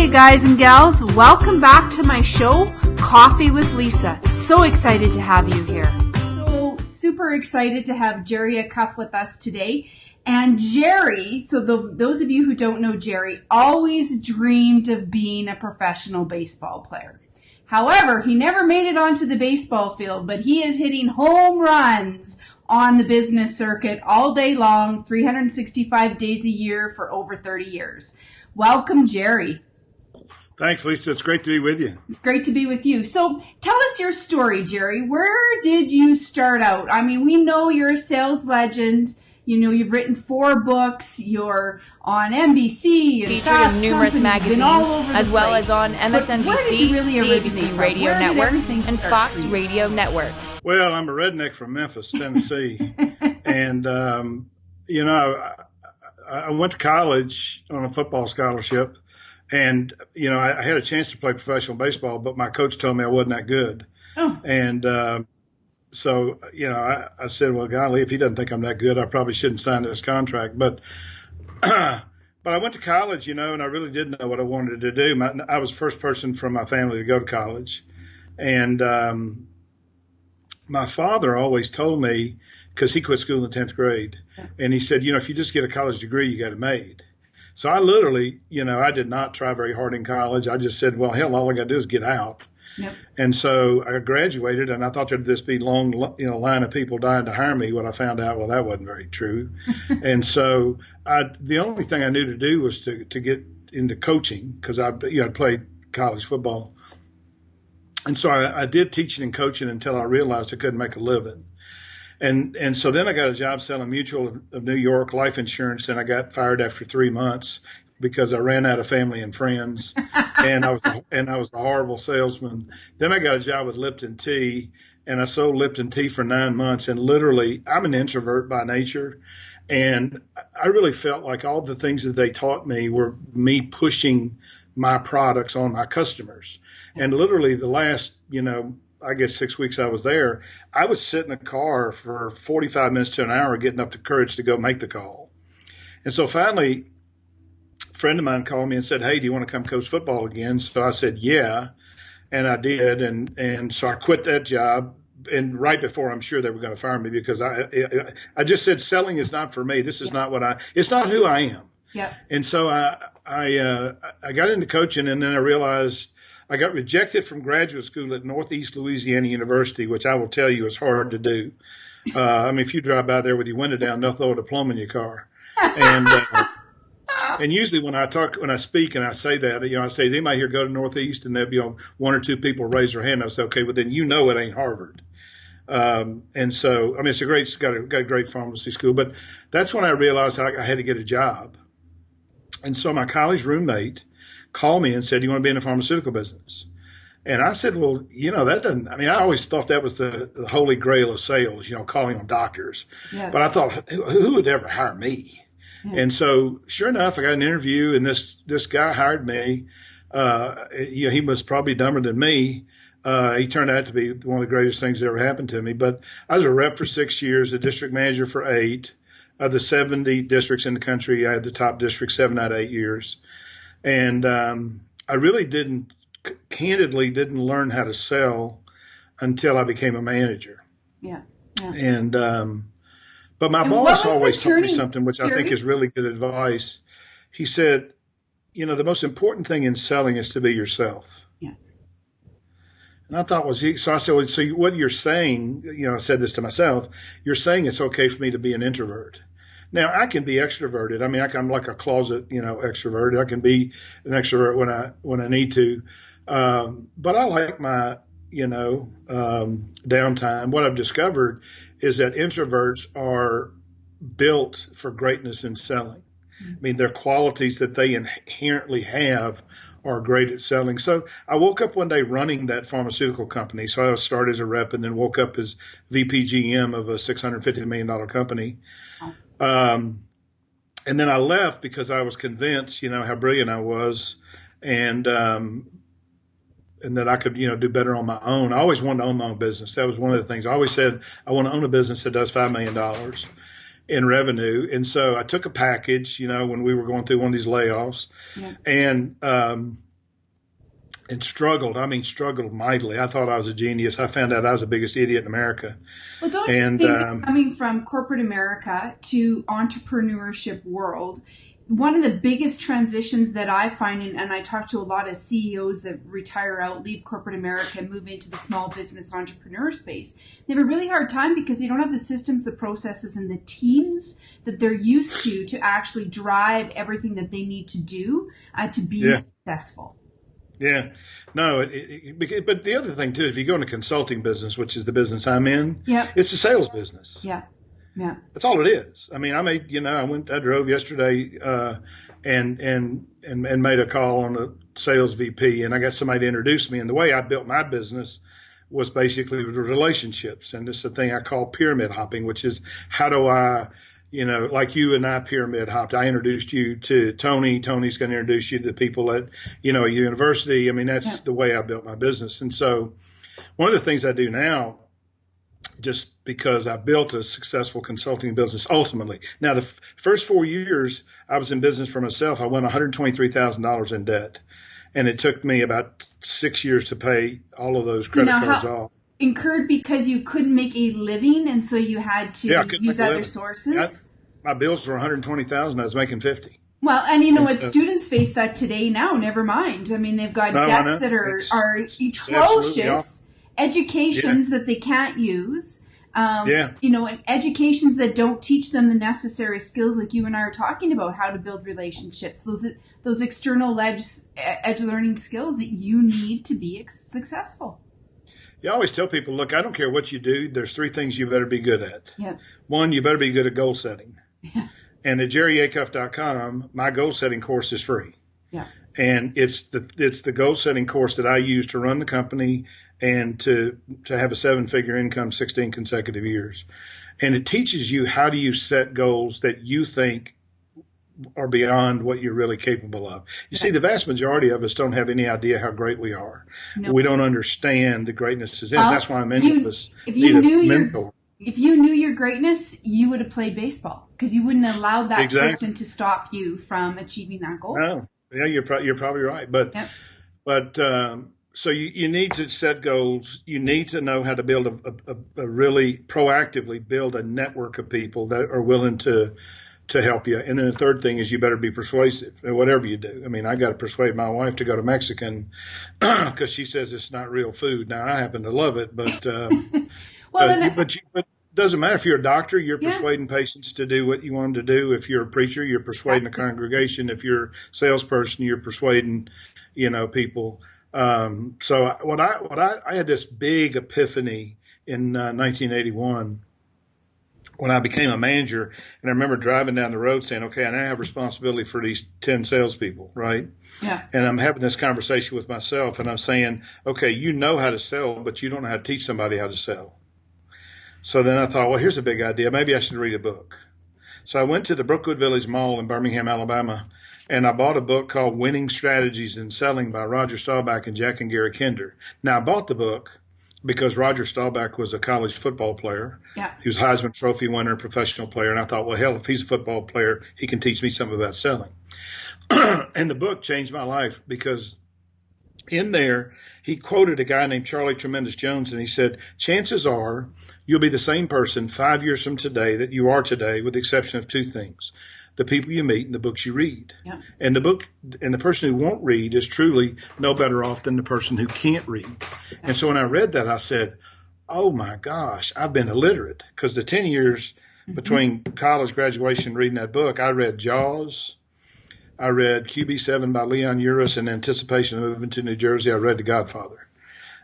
Hey guys and gals, welcome back to my show, Coffee with Lisa. So excited to have you here. So super excited to have Jerry Acuff with us today. And Jerry, so those of you who don't know Jerry, always dreamed of being a professional baseball player. However, he never made it onto the baseball field, but he is hitting home runs on the business circuit all day long, 365 days a year for over 30 years. Welcome, Jerry. Thanks, Lisa. It's great to be with you. It's great to be with you. So tell us your story, Jerry. Where did you start out? I mean, we know you're a sales legend. You know, you've written 4 books. You're on NBC. Featured in numerous magazines, as well as on MSNBC, the ABC Radio Network, and Fox Radio Network. Well, I'm a redneck from Memphis, Tennessee. And, I went to college on a football scholarship. And, I had a chance to play professional baseball, but my coach told me I wasn't that good. Oh. And so, I said, well, golly, if he doesn't think I'm that good, I probably shouldn't sign this contract. But I went to college, and I really didn't know what I wanted to do. I was the first person from my family to go to college. And my father always told me, because he quit school in the 10th grade, and he said, if you just get a college degree, you got it made. So I literally, I did not try very hard in college. I just said, well, hell, all I got to do is get out. Yep. And so I graduated, and I thought there'd just be long, line of people dying to hire me. When I found out, well, that wasn't very true. And so the only thing I knew to do was to get into coaching, because I played college football. And so I did teaching and coaching until I realized I couldn't make a living. And so then I got a job selling Mutual of New York life insurance, and I got fired after 3 months because I ran out of family and friends, and I was a horrible salesman. Then I got a job with Lipton Tea, and I sold Lipton Tea for 9 months. And literally, I'm an introvert by nature, and I really felt like all the things that they taught me were me pushing my products on my customers. And literally, the last, I guess 6 weeks I was there, I would sit in the car for 45 minutes to an hour getting up the courage to go make the call. And so finally, a friend of mine called me and said, hey, do you want to come coach football again? So I said, yeah, and I did. And so I quit that job. And right before I'm sure they were going to fire me, because I just said selling is not for me. This is not it's not who I am. Yeah. And so I got into coaching, and then I realized I got rejected from graduate school at Northeast Louisiana University, which I will tell you is hard to do. If you drive by there with your window down, they'll throw a diploma in your car. And usually when I speak and I say that, I say, they might here go to Northeast, and there'll be one or two people raise their hand. I say, okay, well then it ain't Harvard. And so, it's got a great pharmacy school, but that's when I realized I had to get a job. And so my college roommate called me and said, do you want to be in the pharmaceutical business? And I said, well, that doesn't, I always thought that was the holy grail of sales, calling on doctors. Yeah. But I thought, who would ever hire me? Yeah. And so sure enough, I got an interview, and this guy hired me. He was probably dumber than me. He turned out to be one of the greatest things that ever happened to me. But I was a rep for 6 years, a district manager for 8. Of the 70 districts in the country, I had the top district 7 out of 8 years. And I really candidly didn't learn how to sell until I became a manager. Yeah. And but my boss always told me something, which I think is really good advice. He said, the most important thing in selling is to be yourself. Yeah. And I thought, so I said, well, so what you're saying, I said this to myself, you're saying it's okay for me to be an introvert. Now, I can be extroverted. I'm like a closet, extrovert. I can be an extrovert when I need to. But I like my, downtime. What I've discovered is that introverts are built for greatness in selling. They're qualities that they inherently have are great at selling. So I woke up one day running that pharmaceutical company. So I started as a rep and then woke up as VP GM of a $650 million company. And then I left because I was convinced, how brilliant I was, and that I could, do better on my own. I always wanted to own my own business. That was one of the things. I always said I want to own a business that does $5 million in revenue. And so I took a package, when we were going through one of these layoffs, and and struggled. I mean, struggled mightily. I thought I was a genius. I found out I was the biggest idiot in America. Well, don't you think that coming from corporate America to entrepreneurship world, one of the biggest transitions that I find, and I talk to a lot of CEOs that retire out, leave corporate America, and move into the small business entrepreneur space, they have a really hard time because they don't have the systems, the processes, and the teams that they're used to actually drive everything that they need to do to be successful. Yeah, no, but the other thing too, if you go into consulting business, which is the business I'm in, it's a sales business. Yeah. That's all it is. I mean, I drove yesterday, and made a call on a sales VP, and I got somebody to introduce me. And the way I built my business was basically relationships. And this is a thing I call pyramid hopping, which is how do I, like you and I pyramid hopped. I introduced you to Tony. Tony's going to introduce you to the people at, a university. I mean, that's the way I built my business. And so one of the things I do now, just because I built a successful consulting business ultimately. Now, the first 4 years I was in business for myself, I went $123,000 in debt. And it took me about 6 years to pay all of those credit cards off. Incurred because you couldn't make a living, and so you had to use other sources? My bills were $120,000. I was making $50,000. Well, and students face that today now, never mind. I mean, they've got debts that are atrocious, educations that they can't use, and educations that don't teach them the necessary skills like you and I are talking about, how to build relationships, those external edge learning skills that you need to be successful. I always tell people, look, I don't care what you do. There's 3 things you better be good at. Yeah. 1, you better be good at goal setting. Yeah. And at jerryacuff.com, my goal setting course is free. Yeah. And it's the goal setting course that I use to run the company and to have a 7-figure income 16 consecutive years. And it teaches you how do you set goals that you think are beyond what you're really capable of. You see, the vast majority of us don't have any idea how great we are. No. We don't understand the greatness is in. That's why many of us need a mentor. If you knew your greatness, you would have played baseball because you wouldn't have allowed that person to stop you from achieving that goal. No. Yeah, you're probably right. But so you need to set goals. You need to know how to build a really proactively build a network of people that are willing to help you. And then the third thing is you better be persuasive in whatever you do. I mean, I got to persuade my wife to go to Mexican because she says it's not real food. Now, I happen to love it, but but it doesn't matter if you're a doctor, you're persuading patients to do what you want them to do. If you're a preacher, you're persuading a congregation. If you're a salesperson, you're persuading, people. So I had this big epiphany in 1981. When I became a manager, and I remember driving down the road saying, okay, I now have responsibility for these 10 salespeople, right? Yeah. And I'm having this conversation with myself, and I'm saying, okay, you know how to sell, but you don't know how to teach somebody how to sell. So then I thought, well, here's a big idea. Maybe I should read a book. So I went to the Brookwood Village Mall in Birmingham, Alabama, and I bought a book called Winning Strategies in Selling by Roger Staubach and Jack and Gary Kinder. Now, I bought the book because Roger Staubach was a college football player. Yeah. He was a Heisman Trophy winner, professional player. And I thought, well, hell, if he's a football player, he can teach me something about selling. And the book changed my life because in there, he quoted a guy named CharlieTremendous Jones, and he said, chances are you'll be the same person 5 years from today that you are today, with the exception of 2 things. The people you meet and the books you read. Yeah. And the person who won't read is truly no better off than the person who can't read. And so when I read that, I said, oh my gosh, I've been illiterate. Because the 10 years between college graduation and reading that book, I read Jaws. I read QB7 by Leon Uris in anticipation of moving to New Jersey. I read The Godfather.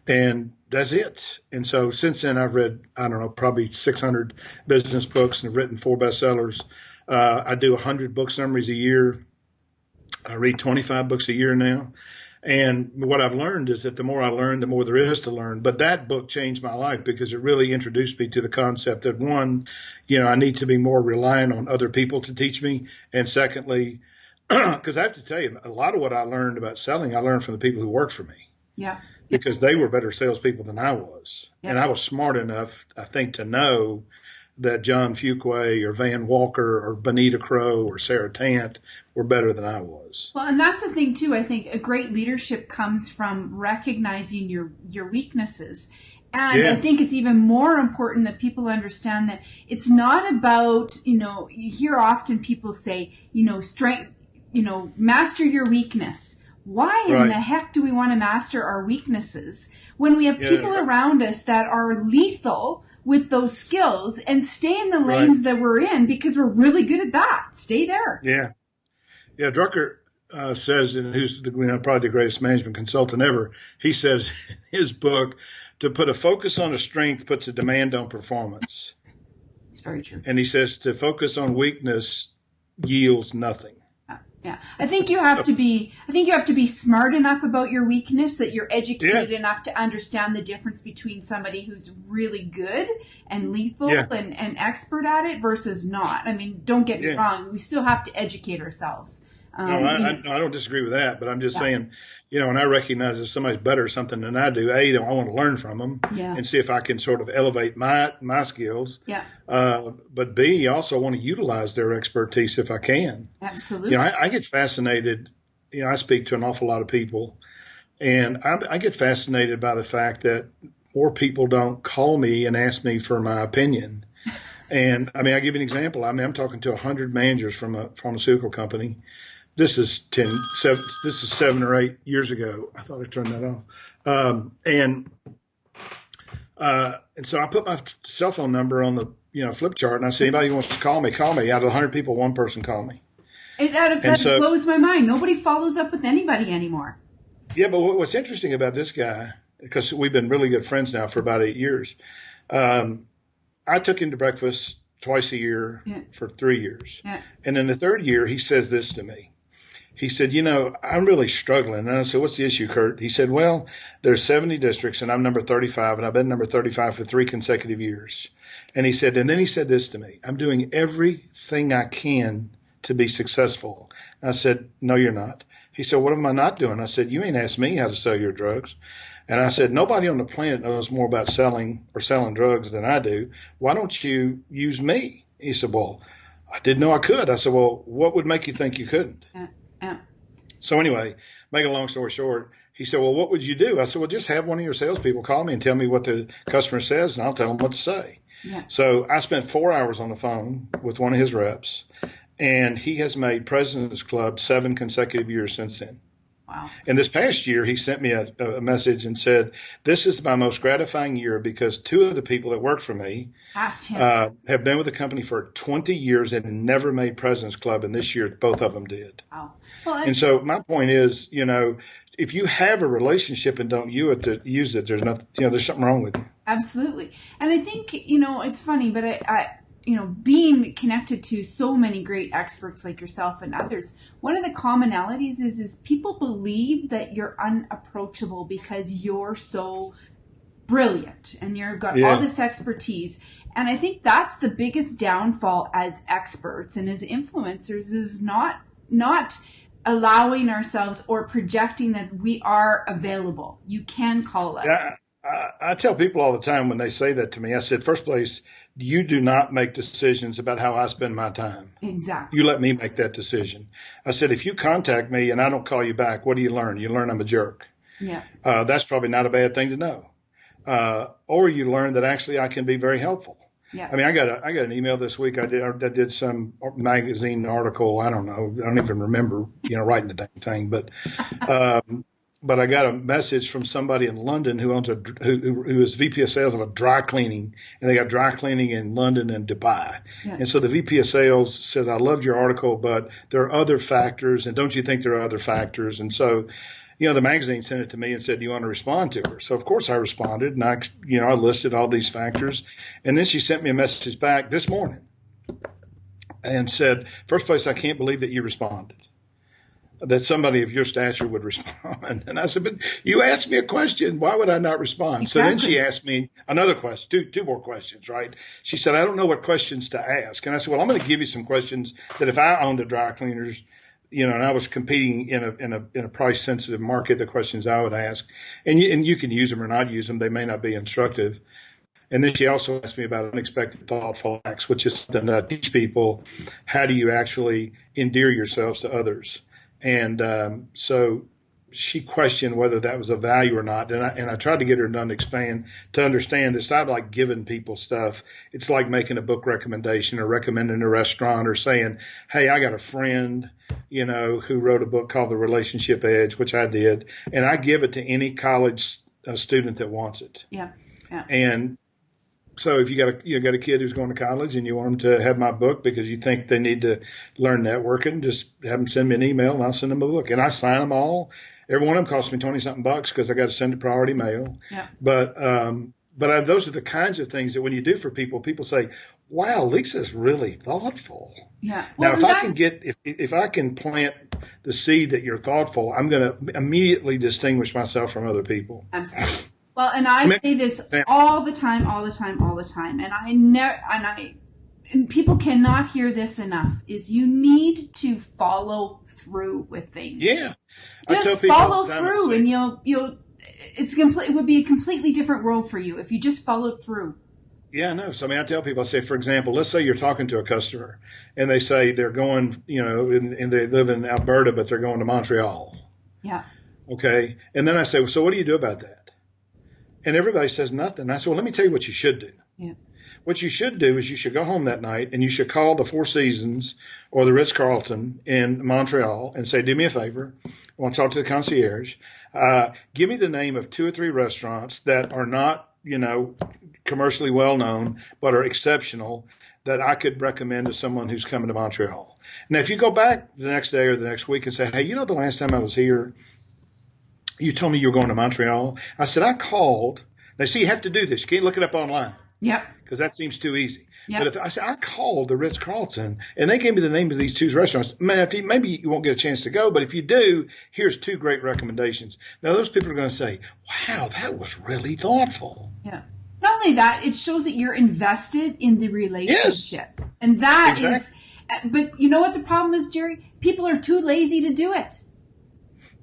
And that's it. And so since then, I've read, probably 600 business books and have written 4 bestsellers. I do 100 book summaries a year. I read 25 books a year now. And what I've learned is that the more I learn, the more there is to learn. But that book changed my life because it really introduced me to the concept that, one, I need to be more reliant on other people to teach me. And secondly, because I have to tell you, a lot of what I learned about selling, I learned from the people who worked for me. Yeah. Because they were better salespeople than I was. Yeah. And I was smart enough, I think, to know that John Fuqua or Van Walker or Bonita Crow or Sarah Tant were better than I was. Well, and that's the thing too. I think a great leadership comes from recognizing your weaknesses. And I think it's even more important that people understand that it's not about, you hear often people say, strength, master your weakness. Why in the heck do we want to master our weaknesses when we have people around us that are lethal with those skills, and stay in the lanes that we're in because we're really good at that? Stay there. Yeah. Yeah. Drucker says, and who's probably the greatest management consultant ever, he says in his book, to put a focus on a strength puts a demand on performance. It's very true. And he says to focus on weakness yields nothing. Yeah. I think you have to be smart enough about your weakness that you're educated enough to understand the difference between somebody who's really good and lethal and expert at it versus not. I mean, don't get me wrong. We still have to educate ourselves. No, I don't disagree with that, but I'm just saying, when I recognize that somebody's better at something than I do, I want to learn from them and see if I can sort of elevate my skills. Yeah. But B, I also want to utilize their expertise if I can. Absolutely. I get fascinated. I speak to an awful lot of people, and I get fascinated by the fact that more people don't call me and ask me for my opinion. And I mean, I'll give you an example. I mean, I'm talking to 100 managers from a pharmaceutical company. This is 7 or 8 years ago. I thought I turned that off. And so I put my cell phone number on the flip chart, and I said, anybody who wants to call me. Out of 100 people, one person called me. That blows my mind. Nobody follows up with anybody anymore. Yeah, but what's interesting about this guy, because we've been really good friends now for about 8 years, I took him to breakfast twice a year for 3 years. Yeah. And in the third year, he says this to me. He said, I'm really struggling. And I said, what's the issue, Kurt? He said, well, there's 70 districts and I'm number 35 and I've been number 35 for 3 consecutive years. And he said, and then he said this to me, I'm doing everything I can to be successful. And I said, no, you're not. He said, what am I not doing? I said, you ain't asked me how to sell your drugs. And I said, nobody on the planet knows more about selling drugs than I do. Why don't you use me? He said, well, I didn't know I could. I said, well, what would make you think you couldn't? So anyway, make a long story short, he said, well, what would you do? I said, well, just have one of your salespeople call me and tell me what the customer says, and I'll tell them what to say. Yeah. So I spent 4 hours on the phone with one of his reps, and he has made President's Club 7 consecutive years since then. Wow. And this past year, he sent me a message and said, this is my most gratifying year because 2 of the people that work for me have been with the company for 20 years and never made President's Club. And this year, both of them did. Wow. Well, and so my point is, if you have a relationship and don't use it, there's nothing, there's something wrong with you. Absolutely. And I think, it's funny, but I being connected to so many great experts like yourself and others, one of the commonalities is people believe that you're unapproachable because you're so brilliant and you've got all this expertise. And I think that's the biggest downfall as experts and as influencers is not allowing ourselves or projecting that we are available. You can call it. Yeah, I tell people all the time when they say that to me, I said, first place, you do not make decisions about how I spend my time. Exactly. You let me make that decision. I said, if you contact me and I don't call you back, what do you learn? You learn I'm a jerk. Yeah. That's probably not a bad thing to know. Or you learn that actually I can be very helpful. Yeah. I mean, I got an email this week. I did some magazine article. I don't know. I don't even remember, writing the damn thing, but I got a message from somebody in London who is VP of sales of a dry cleaning, and they got dry cleaning in London and Dubai. Yeah. And so the VP of sales says, I loved your article, but there are other factors, and don't you think there are other factors? And so, the magazine sent it to me and said, do you want to respond to her? So of course I responded, and I listed all these factors, and then she sent me a message back this morning and said, first place, I can't believe that you responded, that somebody of your stature would respond. And I said, but you asked me a question. Why would I not respond? Exactly. So then she asked me another question, two more questions, right? She said, I don't know what questions to ask. And I said, well, I'm going to give you some questions that if I owned a dry cleaners, and I was competing in a price sensitive market, the questions I would ask, and you can use them or not use them. They may not be instructive. And then she also asked me about unexpected thoughtful acts, which is something that I teach people. How do you actually endear yourselves to others? And so she questioned whether that was a value or not. And I tried to get her to understand this. Not like giving people stuff. It's like making a book recommendation or recommending a restaurant or saying, hey, I got a friend, who wrote a book called The Relationship Edge, which I did. And I give it to any college student that wants it. Yeah. Yeah. And so if you got a kid who's going to college and you want them to have my book because you think they need to learn networking, just have them send me an email and I'll send them a book. And I sign them all. Every one of them costs me $20-something because I got to send it priority mail. Yeah. But those are the kinds of things that when you do for people, people say, wow, Lisa's really thoughtful. Yeah. Well, now, if I can plant the seed that you're thoughtful, I'm going to immediately distinguish myself from other people. Absolutely. Well, and I say this all the time, and people cannot hear this enough, is you need to follow through with things. Yeah. Just follow through and it would be a completely different world for you if you just followed through. Yeah, no. So, I tell people, I say, for example, let's say you're talking to a customer and they say they're going, and they live in Alberta, but they're going to Montreal. Yeah. Okay. And then I say, well, so what do you do about that? And everybody says nothing. I said, well, let me tell you what you should do. Yeah. What you should do is you should go home that night and you should call the Four Seasons or the Ritz-Carlton in Montreal and say, do me a favor. I want to talk to the concierge. Give me the name of 2 or 3 restaurants that are not, commercially well known, but are exceptional that I could recommend to someone who's coming to Montreal. Now, if you go back the next day or the next week and say, hey, the last time I was here, you told me you were going to Montreal. I said, I called. Now, see, you have to do this. You can't look it up online. Yep. Because that seems too easy. Yep. But I called the Ritz-Carlton, and they gave me the name of these 2 restaurants. Man, maybe you won't get a chance to go, but if you do, here's 2 great recommendations. Now, those people are going to say, wow, that was really thoughtful. Yeah. Not only that, it shows that you're invested in the relationship. Yes. And that exactly. But you know what the problem is, Jerry? People are too lazy to do it.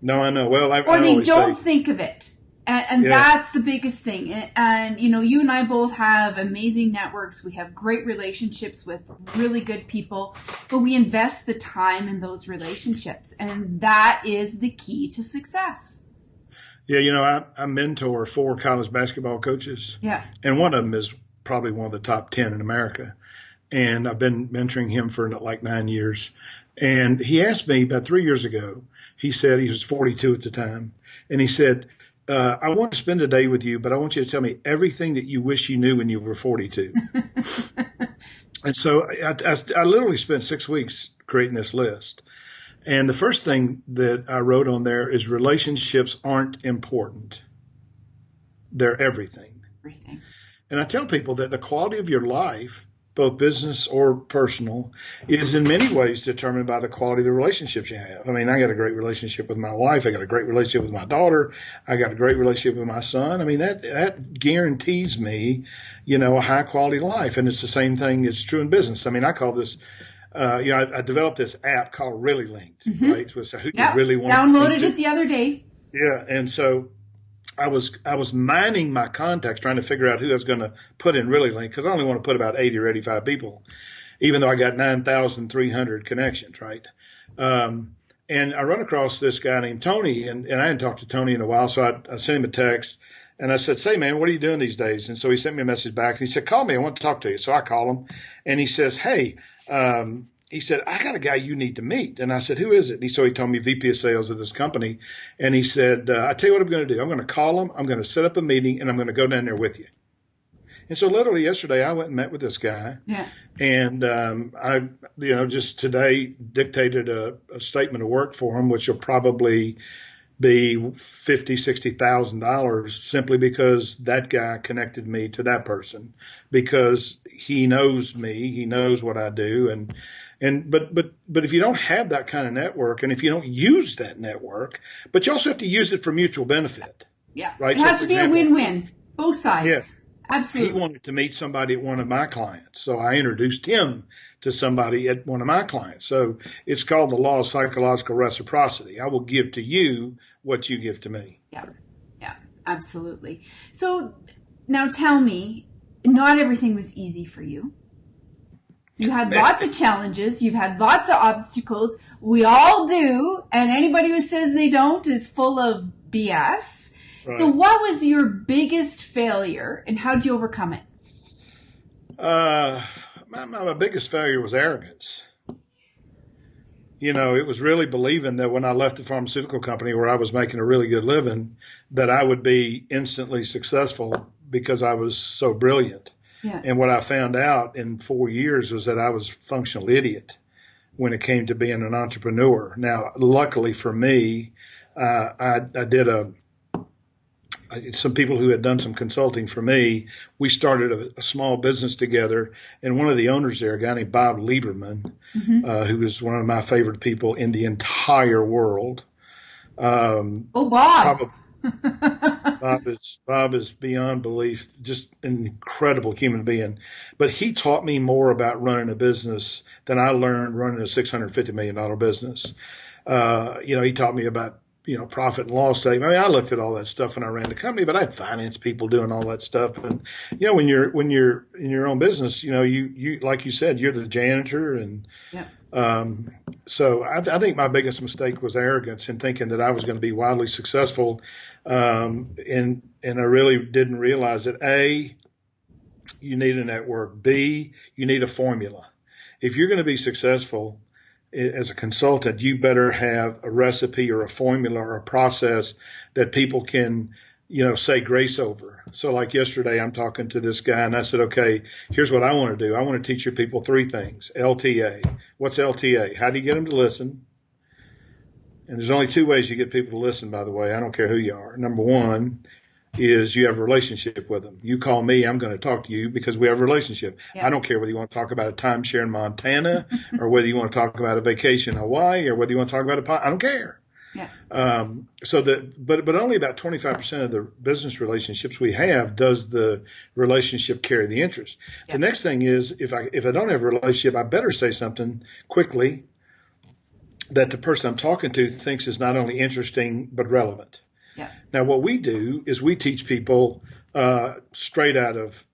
No, I know. Well, or they don't think of it. And that's the biggest thing. And, you and I both have amazing networks. We have great relationships with really good people, but we invest the time in those relationships. And that is the key to success. Yeah, I mentor 4 college basketball coaches. Yeah. And one of them is probably one of the top 10 in America. And I've been mentoring him for like 9 years. And he asked me about 3 years ago, he said, he was 42 at the time. And he said, I want to spend a day with you, but I want you to tell me everything that you wish you knew when you were 42. And so I literally spent 6 weeks creating this list. And the first thing that I wrote on there is relationships aren't important. They're everything. Everything. And I tell people that the quality of your life, both business or personal, is in many ways determined by the quality of the relationships you have. I got a great relationship with my wife. I got a great relationship with my daughter. I got a great relationship with my son. That guarantees me, a high quality life. And it's the same thing. It's true in business. I call this, I developed this app called Really Linked, right? So who you really want downloaded it the other day. Yeah. And so I was mining my contacts, trying to figure out who I was going to put in Really Link, because I only want to put about 80 or 85 people, even though I got 9,300 connections, right? And I run across this guy named Tony, and I hadn't talked to Tony in a while, so I sent him a text, and I said, say, man, what are you doing these days? And so he sent me a message back, and he said, call me, I want to talk to you. So I call him, and he says, hey, he said, I got a guy you need to meet. And I said, who is it? And so he told me VP of sales of this company. And he said, I tell you what I'm going to do. I'm going to call him. I'm going to set up a meeting, and I'm going to go down there with you. And so literally yesterday I went and met with this guy. Yeah. And I, just today dictated a statement of work for him, which will probably be $50,000-$60,000 simply because that guy connected me to that person, because he knows me, he knows what I do, but if you don't have that kind of network, and if you don't use that network, but you also have to use it for mutual benefit. Yeah. Right. It has to be a win-win, both sides. Yeah. Absolutely. He wanted to meet somebody at one of my clients, so I introduced him to somebody at one of my clients. So it's called the law of psychological reciprocity. I will give to you what you give to me. Yeah, absolutely. So now tell me, not everything was easy for you. You had lots of challenges. You've had lots of obstacles. We all do. And anybody who says they don't is full of BS. Right. So what was your biggest failure and how did you overcome it? My biggest failure was arrogance. You know, it was really believing that when I left the pharmaceutical company where I was making a really good living, that I would be instantly successful because I was so brilliant. Yeah. And what I found out in 4 years was that I was a functional idiot when it came to being an entrepreneur. Now, luckily for me, I did some people who had done some consulting for me, we started a small business together. And one of the owners there, a guy named Bob Lieberman, who was one of my favorite people in the entire world. Bob. Bob is beyond belief, just an incredible human being. But he taught me more about running a business than I learned running a $650 million business. He taught me about, profit and loss statement. I mean, I looked at all that stuff when I ran the company, but I had finance people doing all that stuff. And, when you're in your own business, you like you said, you're the janitor. And, so I think my biggest mistake was arrogance and thinking that I was going to be wildly successful. And I really didn't realize that A, you need a network. B, you need a formula. If you're going to be successful as a consultant, you better have a recipe or a formula or a process that people can, say grace over. So like yesterday, I'm talking to this guy and I said, okay, here's what I want to do. I want to teach your people 3 things. LTA. What's LTA? How do you get them to listen? And there's only 2 ways you get people to listen, by the way. I don't care who you are. Number 1 is you have a relationship with them. You call me, I'm going to talk to you because we have a relationship. Yeah. I don't care whether you want to talk about a timeshare in Montana or whether you want to talk about a vacation in Hawaii or whether you want to talk about I don't care. Yeah. But only about 25% of the business relationships we have does the relationship carry the interest. Yeah. The next thing is if I don't have a relationship, I better say something quickly that the person I'm talking to thinks is not only interesting but relevant. Yeah. Now, what we do is we teach people straight out of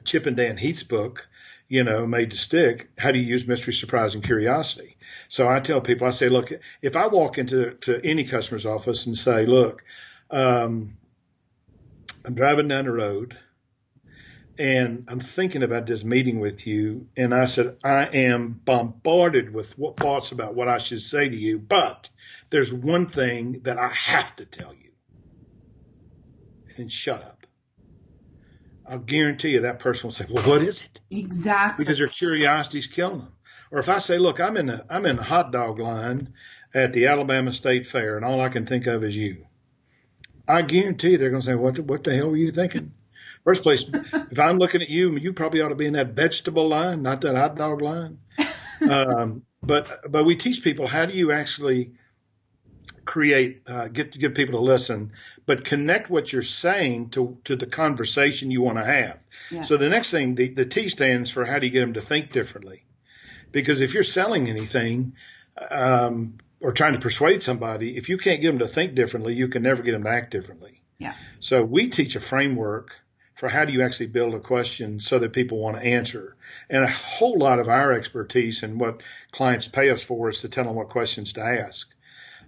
Chip and Dan Heath's book, Made to Stick, how do you use mystery, surprise, and curiosity? So I tell people, I say, look, if I walk into any customer's office and say, look, I'm driving down the road and I'm thinking about this meeting with you, and I said, I am bombarded with thoughts about what I should say to you, but there's one thing that I have to tell you. And shut up. I'll guarantee you that person will say, well, what is it? Exactly. Because their curiosity's killing them. Or if I say, look, I'm in the hot dog line at the Alabama State Fair, and all I can think of is you. I guarantee you they're going to say, what the hell were you thinking? First place, if I'm looking at you, you probably ought to be in that vegetable line, not that hot dog line. But we teach people, how do you actually create, get people to listen, but connect what you're saying to the conversation you want to have. Yeah. So the next thing, the T stands for how do you get them to think differently? Because if you're selling anything, or trying to persuade somebody, if you can't get them to think differently, you can never get them to act differently. Yeah. So we teach a framework for how do you actually build a question so that people want to answer. And a whole lot of our expertise and what clients pay us for is to tell them what questions to ask.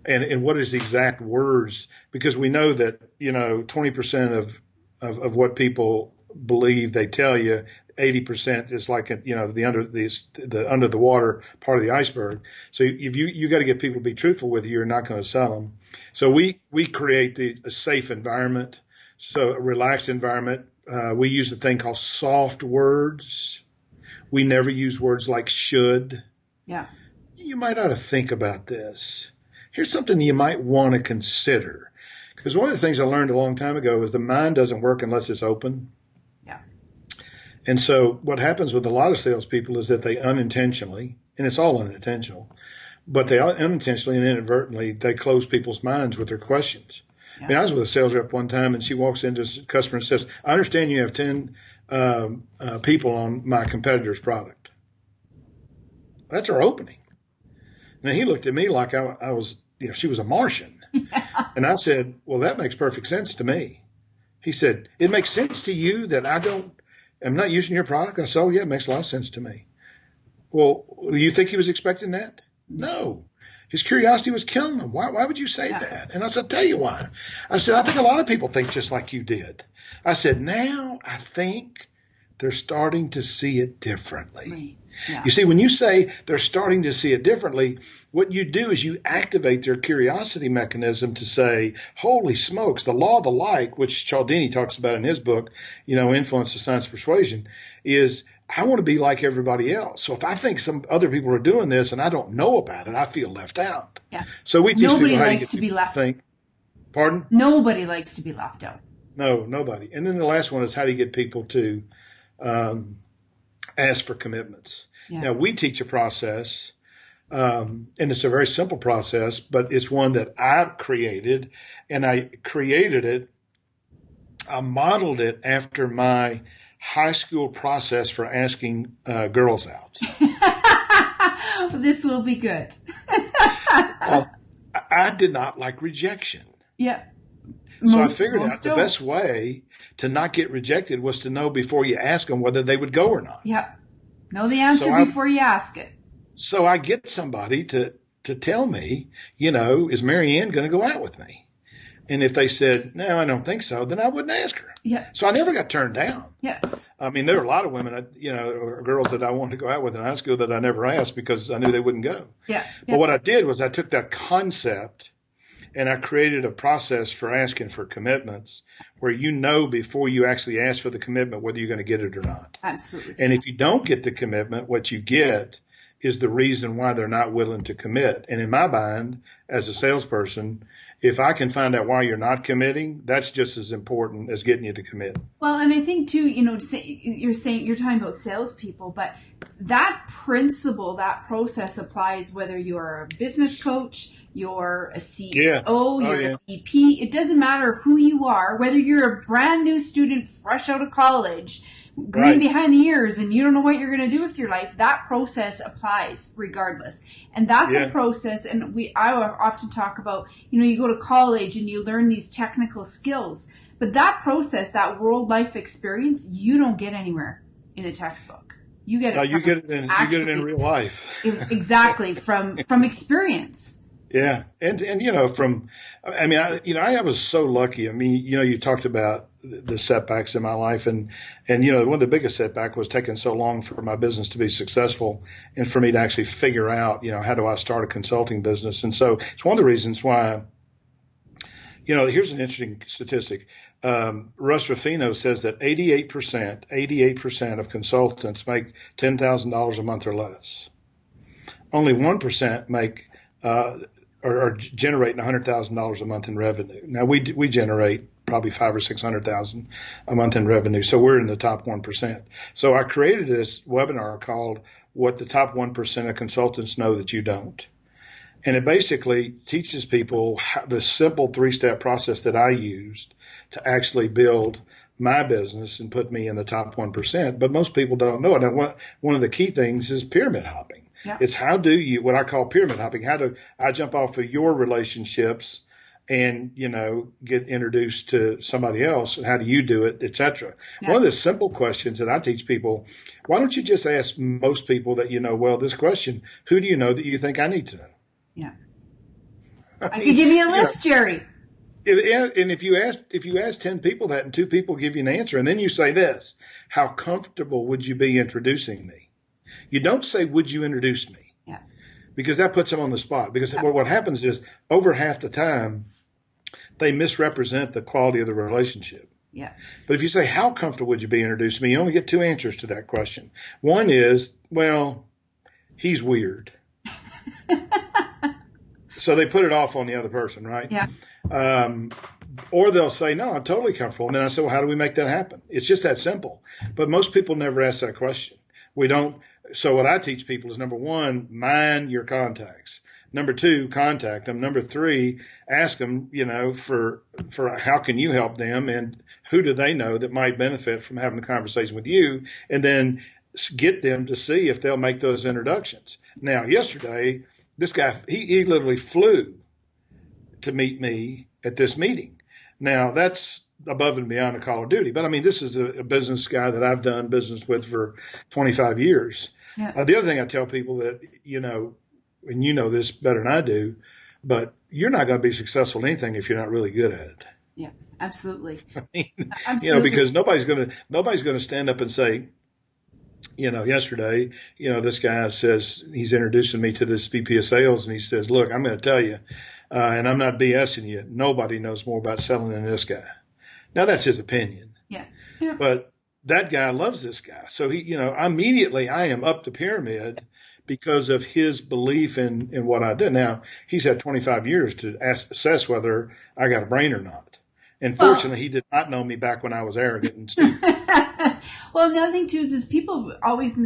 And what is the exact words, because we know that, 20% of what people believe they tell you, 80% is like, the under the water part of the iceberg. So if you got to get people to be truthful with you, you're not going to sell them. So we create a safe environment, so a relaxed environment. We use a thing called soft words. We never use words like should. Yeah. You might ought to think about this. Here's something you might want to consider. Because one of the things I learned a long time ago is the mind doesn't work unless it's open. Yeah. And so what happens with a lot of salespeople is that they unintentionally, and it's all unintentional, but they unintentionally and inadvertently, they close people's minds with their questions. Yeah. I mean, I was with a sales rep one time, and she walks into a customer and says, I understand you have 10 people on my competitor's product. That's her opening. Now, he looked at me like I was, she was a Martian. Yeah. And I said, well, that makes perfect sense to me. He said, it makes sense to you that I'm not using your product? I said, oh, yeah, it makes a lot of sense to me. Well, you think he was expecting that? No. His curiosity was killing him. Why would you say that? And I said, tell you why. I said, I think a lot of people think just like you did. I said, now I think they're starting to see it differently. Right. Yeah. You see, when you say they're starting to see it differently, what you do is you activate their curiosity mechanism to say, holy smokes, the law of the like, which Cialdini talks about in his book, Influence the Science of Persuasion, is I want to be like everybody else. So if I think some other people are doing this and I don't know about it, I feel left out. Yeah. So we teach nobody people how likes to be left out. Pardon? Nobody likes to be left out. No, nobody. And then the last one is how do you get people to ask for commitments? Yeah. Now, we teach a process, and it's a very simple process, but it's one that I created, and I modeled it after my high school process for asking girls out. This will be good. I did not like rejection. Yeah. So I figured out the best way to not get rejected was to know before you ask them whether they would go or not. Yeah. Know the answer before you ask it. So I get somebody to tell me, is Mary Ann going to go out with me? And if they said, no, I don't think so, then I wouldn't ask her. Yeah. So I never got turned down. Yeah. I mean, there were a lot of women, or girls that I wanted to go out with in high school that I never asked because I knew they wouldn't go. Yeah. But what I did was I took that concept and I created a process for asking for commitments where before you actually ask for the commitment whether you're going to get it or not. Absolutely. And if you don't get the commitment, what you get is the reason why they're not willing to commit. And in my mind, as a salesperson, if I can find out why you're not committing, that's just as important as getting you to commit. Well, and I think too, you're talking about salespeople, but that principle, that process applies whether you're a business coach, you're a CEO, you're a VP. It doesn't matter who you are, whether you're a brand new student fresh out of college, green behind the ears, and you don't know what you're going to do with your life. That process applies regardless. And that's a process. And I often talk about, you go to college and you learn these technical skills, but that process, that world life experience, you don't get anywhere in a textbook. You get it. You get it in real life. Exactly. From experience. Yeah. And I was so lucky. I mean, you talked about the setbacks in my life and one of the biggest setbacks was taking so long for my business to be successful and for me to actually figure out, how do I start a consulting business? And so it's one of the reasons why, here's an interesting statistic. Russ Ruffino says that 88% of consultants make $10,000 a month or less. Only 1% make, are generating $100,000 a month in revenue. Now we generate probably $500,000 or $600,000 a month in revenue, so we're in the top 1%. So I created this webinar called "What the Top 1% of Consultants Know That You Don't," and it basically teaches people the simple 3-step process that I used to actually build my business and put me in the top 1%. But most people don't know it. And one of the key things is pyramid hopping. Yeah. It's how do you, what I call pyramid hopping, how do I jump off of your relationships and, get introduced to somebody else? And how do you do it, et cetera? Yeah. One of the simple questions that I teach people, why don't you just ask most people that this question, who do you know that you think I need to know? Yeah. I could give you a list, Jerry. And if you ask 10 people that and 2 people give you an answer, and then you say this, how comfortable would you be introducing me? You don't say, would you introduce me? Yeah. Because that puts them on the spot. Because what happens is over half the time, they misrepresent the quality of the relationship. Yeah. But if you say, how comfortable would you be introducing me? You only get 2 answers to that question. One is, well, he's weird. So they put it off on the other person, right? Yeah. Or they'll say, no, I'm totally comfortable. And then I say, well, how do we make that happen? It's just that simple. But most people never ask that question. We don't. So what I teach people is, number 1, mind your contacts. Number 2, contact them. Number 3, ask them, for how can you help them and who do they know that might benefit from having a conversation with you, and then get them to see if they'll make those introductions. Now, yesterday, this guy, he literally flew to meet me at this meeting. Now, that's above and beyond a Call of Duty. But I mean, this is a business guy that I've done business with for 25 years. Yeah. The other thing I tell people that, and you know this better than I do, but you're not going to be successful in anything if you're not really good at it. Yeah, absolutely. I mean, absolutely. Because nobody's going to stand up and say, yesterday, this guy says he's introducing me to this VP of sales, and he says, look, I'm going to tell you, and I'm not BSing you, nobody knows more about selling than this guy. Now, that's his opinion. Yeah. But that guy loves this guy. So he, immediately I am up the pyramid because of his belief in what I do. Now, he's had 25 years to assess whether I got a brain or not. And fortunately, he did not know me back when I was arrogant and stupid. Well, the other thing too is people always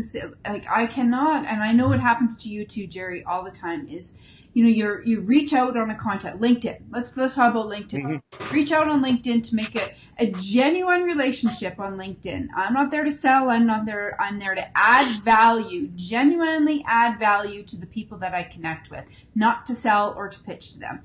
like I cannot, and I know it happens to you too, Jerry, all the time. Is you reach out on a contact, LinkedIn. Let's talk about LinkedIn. Mm-hmm. Reach out on LinkedIn to make a genuine relationship on LinkedIn. I'm not there to sell. I'm there to add value, genuinely add value to the people that I connect with, not to sell or to pitch to them.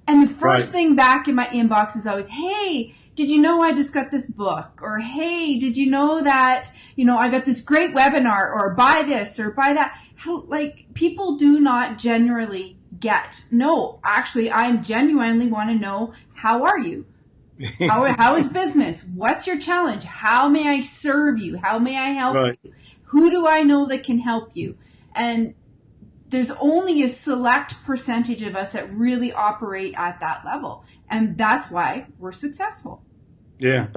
And the first thing back in my inbox is always, hey, did you know I just got this book? Or, hey, did you know that, I got this great webinar, or buy this or buy that? People do not genuinely get. No, actually, I genuinely want to know, how are you? How is business? What's your challenge? How may I serve you? How may I help you? Who do I know that can help you? And there's only a select percentage of us that really operate at that level. And that's why we're successful. Yeah.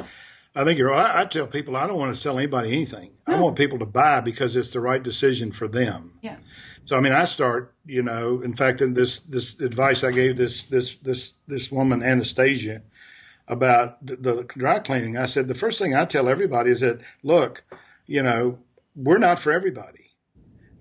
I think you're right. I tell people I don't want to sell anybody anything. No. I want people to buy because it's the right decision for them. Yeah. So, I mean, I start, in fact, in this advice I gave this woman, Anastasia, about the dry cleaning, I said, the first thing I tell everybody is that, look, we're not for everybody.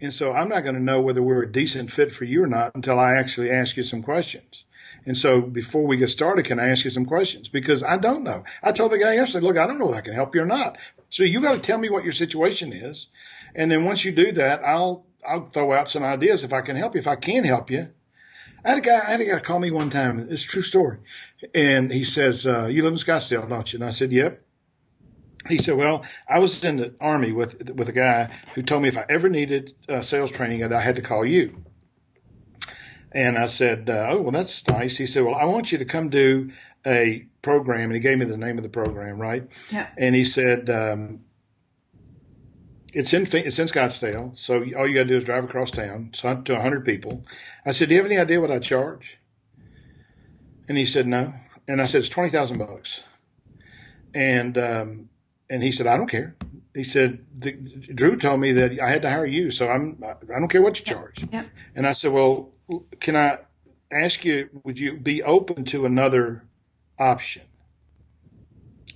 And so I'm not going to know whether we're a decent fit for you or not until I actually ask you some questions. And so before we get started, can I ask you some questions? Because I don't know. I told the guy yesterday, look, I don't know if I can help you or not. So you got to tell me what your situation is. And then once you do that, I'll throw out some ideas if I can help you. If I can help you. I had a guy call me one time. It's a true story. And he says, you live in Scottsdale, don't you? And I said, yep. He said, well, I was in the Army with a guy who told me if I ever needed sales training, I had to call you. And I said, oh, well, that's nice. He said, well, I want you to come do a program. And he gave me the name of the program, right? Yeah. And he said, it's in Scottsdale. So all you got to do is drive across town to 100 people. I said, do you have any idea what I charge? And he said, no. And I said, it's $20,000. And he said, I don't care. He said, Drew told me that I had to hire you, so I don't care what you charge. Yeah. And I said, well, can I ask you, would you be open to another option?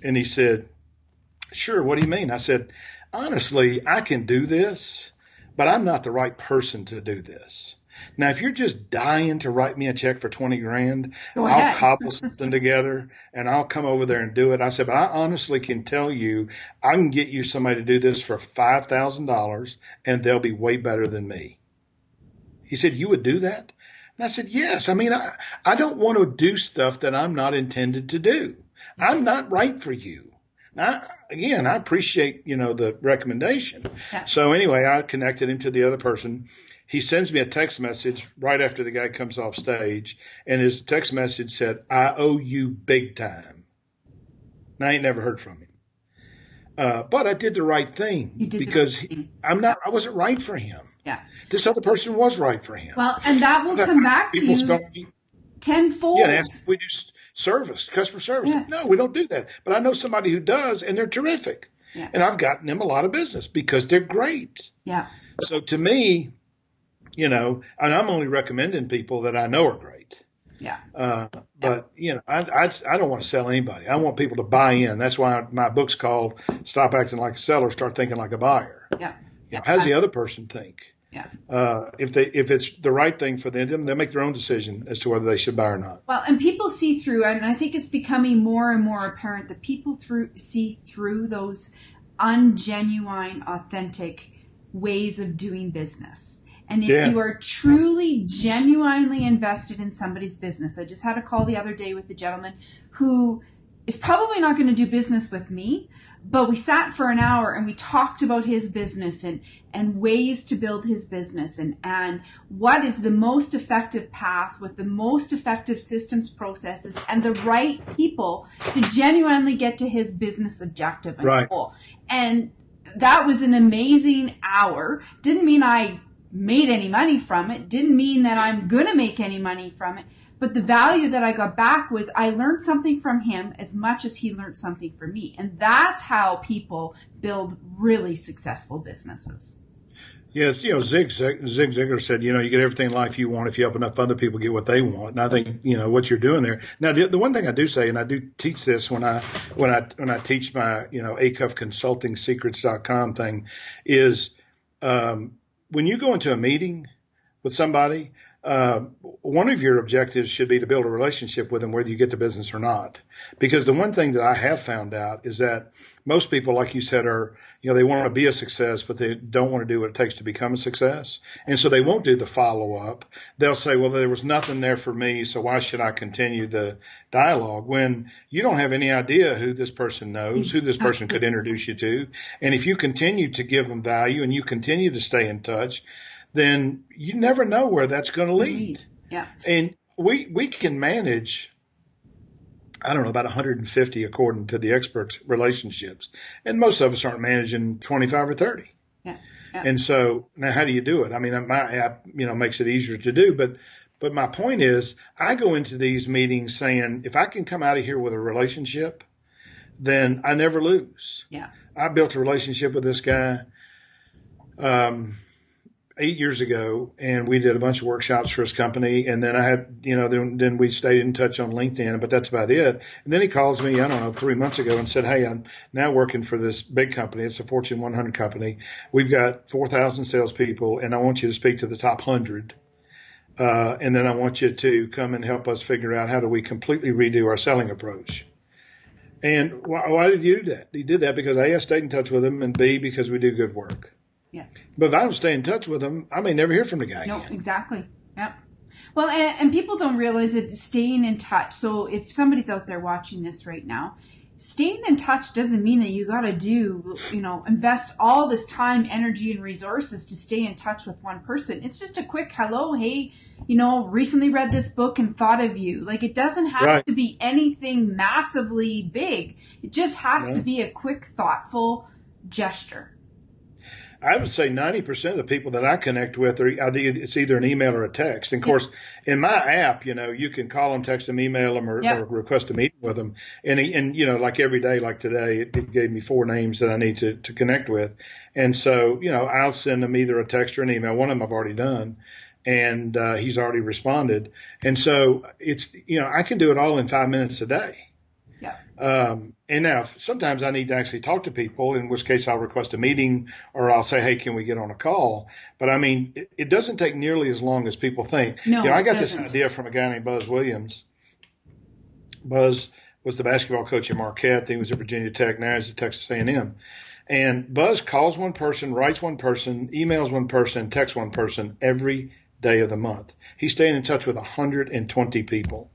And he said, sure. What do you mean? I said, honestly, I can do this, but I'm not the right person to do this. Now, if you're just dying to write me a check for $20,000, I'll cobble something together and I'll come over there and do it. I said, but I honestly can tell you, I can get you somebody to do this for $5,000 and they'll be way better than me. He said, you would do that? And I said, yes. I mean, I don't want to do stuff that I'm not intended to do. I'm not right for you. Now, again, I appreciate, the recommendation. Yeah. So anyway, I connected him to the other person. He sends me a text message right after the guy comes off stage, and his text message said, I owe you big time. And I ain't never heard from him. But I did the right thing because I wasn't right for him. Yeah. This other person was right for him. Well, and that will come back to you tenfold. Yeah, ask if we do customer service. Yeah. No, we don't do that. But I know somebody who does, and they're terrific. Yeah. And I've gotten them a lot of business because they're great. Yeah. So to me, and I'm only recommending people that I know are great. Yeah. But, I don't want to sell anybody. I want people to buy in. That's why my book's called Stop Acting Like a Seller, Start Thinking Like a Buyer. Yeah. How does the other person think? Yeah. If it's the right thing for them, they'll make their own decision as to whether they should buy or not. Well, and people see through, and I think it's becoming more and more apparent that people see through those ungenuine, authentic ways of doing business. And if you are truly, genuinely invested in somebody's business, I just had a call the other day with a gentleman who is probably not going to do business with me. But we sat for an hour and we talked about his business and ways to build his business and what is the most effective path with the most effective systems, processes, and the right people to genuinely get to his business objective and goal. And that was an amazing hour. Didn't mean I made any money from it. Didn't mean that I'm going to make any money from it. But the value that I got back was I learned something from him as much as he learned something from me. And that's how people build really successful businesses. Yes, Zig Ziglar said, you get everything in life you want if you help enough other people get what they want. And I think, what you're doing there. Now, the one thing I do say, and I do teach this when I teach my, Acuff Consulting Secrets.com thing, is when you go into a meeting with somebody, one of your objectives should be to build a relationship with them, whether you get the business or not. Because the one thing that I have found out is that most people, like you said, are, they want to be a success, but they don't want to do what it takes to become a success. And so they won't do the follow up. They'll say, well, there was nothing there for me, so why should I continue the dialogue? When you don't have any idea who this person knows, who this person could introduce you to. And if you continue to give them value and you continue to stay in touch, then you never know where that's going to lead. Yeah. And we can manage, I don't know, about 150 according to the experts relationships. And most of us aren't managing 25 or 30. Yeah. And so now how do you do it? I mean, my app, makes it easier to do, but my point is I go into these meetings saying, if I can come out of here with a relationship, then I never lose. Yeah. I built a relationship with this guy, 8 years ago, and we did a bunch of workshops for his company. And then I had, then we stayed in touch on LinkedIn, but that's about it. And then he calls me, 3 months ago and said, hey, I'm now working for this big company. It's a Fortune 100 company. We've got 4,000 salespeople, and I want you to speak to the top 100. And then I want you to come and help us figure out how do we completely redo our selling approach. And why did you do that? He did that because A, I stayed in touch with him, and B, because we do good work. Yeah. But if I don't stay in touch with him, I may never hear from the guy again. No, exactly. Yeah. Well, and people don't realize that staying in touch. So if somebody's out there watching this right now, staying in touch doesn't mean that you got to invest all this time, energy, and resources to stay in touch with one person. It's just a quick hello. Hey, recently read this book and thought of you. Like, it doesn't have to be anything massively big. It just has to be a quick, thoughtful gesture. I would say 90% of the people that I connect with it's either an email or a text. And of course, in my app, you can call them, text them, email them, or request a meeting with them. And like every day, like today, it gave me 4 names that I need to connect with. And so, I'll send them either a text or an email. One of them I've already done, and he's already responded. And so it's, I can do it all in 5 minutes a day. Yeah. And now sometimes I need to actually talk to people, in which case I'll request a meeting or I'll say, hey, can we get on a call? But I mean, it doesn't take nearly as long as people think. No, I got this idea from a guy named Buzz Williams. Buzz was the basketball coach at Marquette. He was at Virginia Tech. Now he's at Texas A&M. And Buzz calls one person, writes one person, emails one person, texts one person every day of the month. He's staying in touch with 120 people.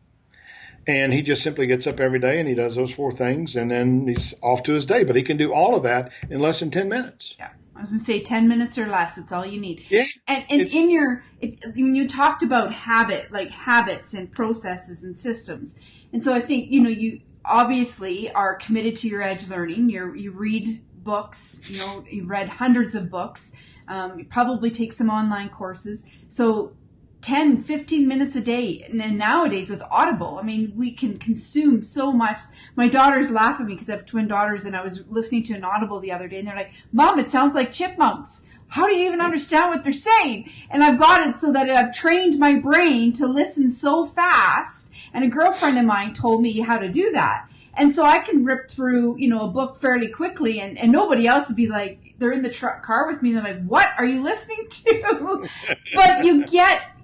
And he just simply gets up every day and he does those 4 things, and then he's off to his day. But he can do all of that in less than 10 minutes. Yeah. I was going to say 10 minutes or less. It's all you need. Yeah. And when you talked about habits and processes and systems. And so I think, you obviously are committed to your edge learning. You read books, you read hundreds of books. You probably take some online courses. So 10, 15 minutes a day. And then nowadays with Audible, I mean, we can consume so much. My daughters laugh at me because I have twin daughters, and I was listening to an Audible the other day, and they're like, Mom, it sounds like chipmunks. How do you even understand what they're saying? And I've got it so that I've trained my brain to listen so fast. And a girlfriend of mine told me how to do that. And so I can rip through, a book fairly quickly, and nobody else would be like, they're in the car with me, and they're like, what are you listening to? But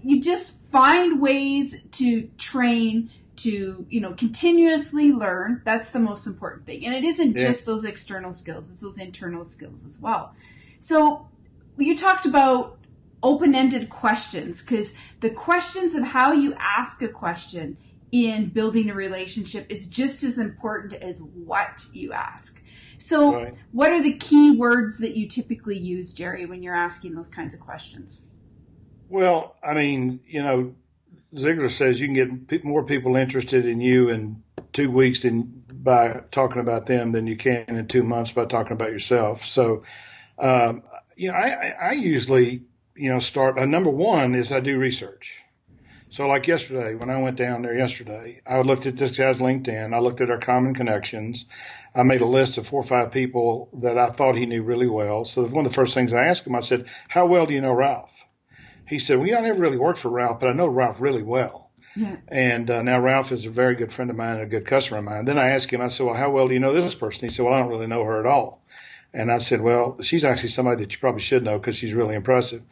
you just find ways to train, to, continuously learn. That's the most important thing. And it isn't just those external skills, it's those internal skills as well. So you talked about open-ended questions, because the questions of how you ask a question in building a relationship is just as important as what you ask. So what are the key words that you typically use, Jerry, when you're asking those kinds of questions? Well, I mean, Ziegler says you can get more people interested in you in 2 weeks by talking about them than you can in 2 months by talking about yourself. So, I usually, start, number one is I do research. So like yesterday, when I went down there yesterday, I looked at this guy's LinkedIn. I looked at our common connections. I made a list of 4 or 5 people that I thought he knew really well. So one of the first things I asked him, I said, how well do you know Ralph? He said, well, I never really worked for Ralph, but I know Ralph really well. Yeah. And now Ralph is a very good friend of mine and a good customer of mine. Then I asked him, I said, well, how well do you know this person? He said, well, I don't really know her at all. And I said, well, she's actually somebody that you probably should know because she's really impressive.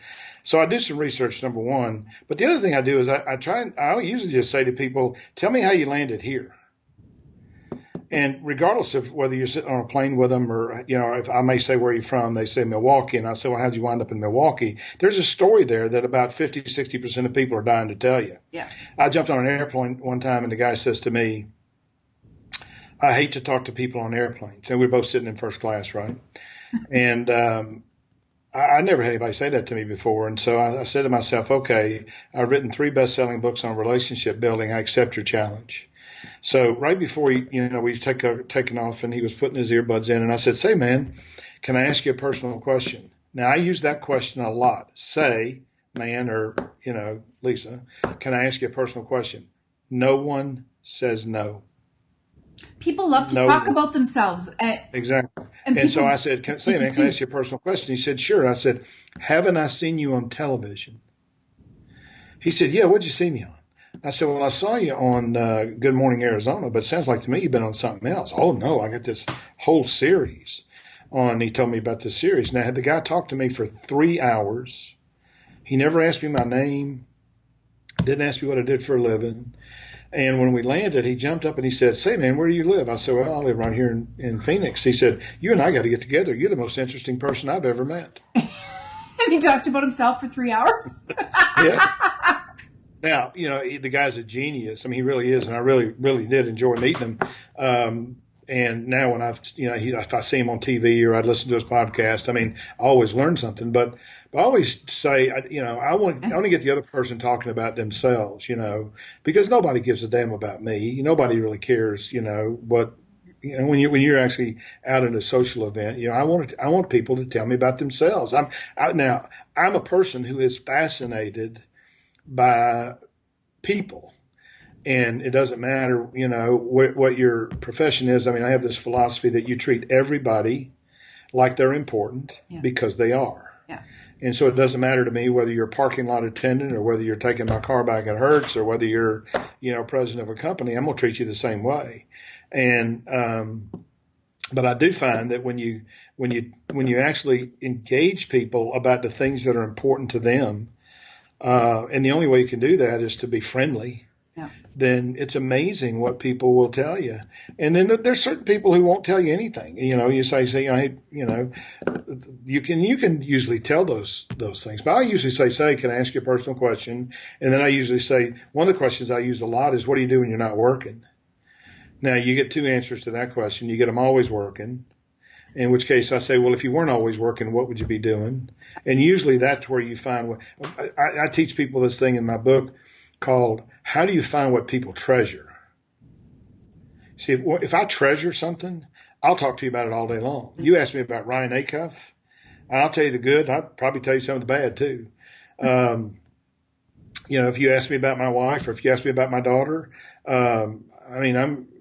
So I do some research, number one. But the other thing I do is I usually just say to people, tell me how you landed here. And regardless of whether you're sitting on a plane with them or, if I may say, where are you from? They say Milwaukee. And I say, well, how'd you wind up in Milwaukee? There's a story there that about 50, 60% of people are dying to tell you. Yeah. I jumped on an airplane one time and the guy says to me, I hate to talk to people on airplanes. And we're both sitting in first class, right? And I never had anybody say that to me before. And so I said to myself, okay, I've written 3 best-selling books on relationship building. I accept your challenge. So right before we taken off and he was putting his earbuds in, and I said, say, man, can I ask you a personal question? Now, I use that question a lot. Say, man, or, Lisa, can I ask you a personal question? No one says no. People love to talk about themselves. Exactly. And so I said, can I ask you a personal question? He said, sure. I said, haven't I seen you on television? He said, yeah, what'd you see me on? I said, well, I saw you on Good Morning Arizona, but it sounds like to me you've been on something else. Oh, no, I got this whole series on. He told me about this series. Now, the guy talked to me for 3 hours. He never asked me my name, didn't ask me what I did for a living. And when we landed, he jumped up and he said, say, man, where do you live? I said, well, I live right here in Phoenix. He said, you and I got to get together. You're the most interesting person I've ever met. And he talked about himself for 3 hours? Yeah. Now, the guy's a genius. I mean, he really is. And I really, really did enjoy meeting him. And now when if I see him on TV or I'd listen to his podcast, I mean, I always learn something. But I always say, I want to get the other person talking about themselves, because nobody gives a damn about me. Nobody really cares, but when you're actually out at a social event, I want people to tell me about themselves. I'm a person who is fascinated by people. And it doesn't matter, what your profession is. I mean, I have this philosophy that you treat everybody like they're important because they are. Yeah. And so it doesn't matter to me whether you're a parking lot attendant or whether you're taking my car back at Hertz or whether you're, president of a company. I'm going to treat you the same way. And but I do find that when you actually engage people about the things that are important to them, and the only way you can do that is to be friendly. Yeah. Then it's amazing what people will tell you. And then there's certain people who won't tell you anything. You say, hey, you can usually tell those things. But I usually say, can I ask you a personal question? And then I usually say, one of the questions I use a lot is, what do you do when you're not working? Now, you get 2 answers to that question. You get them always working, in which case I say, well, if you weren't always working, what would you be doing? And usually that's where you find I teach people this thing in my book called How Do You Find What People Treasure? See, if I treasure something, I'll talk to you about it all day long. You ask me about Ryan Acuff, and I'll tell you the good. I'll probably tell you some of the bad too. If you ask me about my wife or if you ask me about my daughter, I'm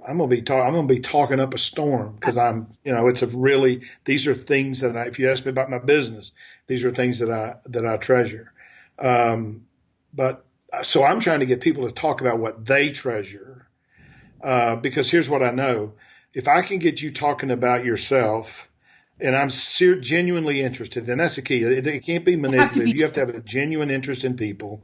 gonna be talking up a storm because these are things that if you ask me about my business, these are things that I treasure. So I'm trying to get people to talk about what they treasure, because here's what I know. If I can get you talking about yourself, and I'm genuinely interested, and that's the key. It can't be manipulative. You have to have a genuine interest in people.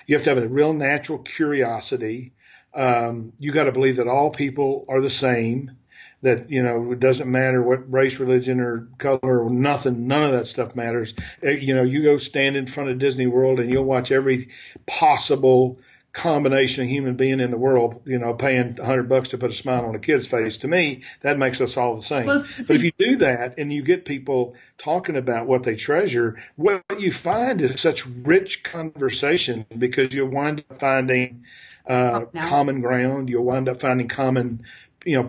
You have to have a real natural curiosity. You got to believe that all people are the same, that, it doesn't matter what race, religion, or color or nothing. None of that stuff matters. You go stand in front of Disney World and you'll watch every possible combination of human being in the world, paying $100 to put a smile on a kid's face. To me, that makes us all the same. Well, but if you do that and you get people talking about what they treasure, what you find is such rich conversation, because you'll wind up finding common ground. You'll wind up finding common,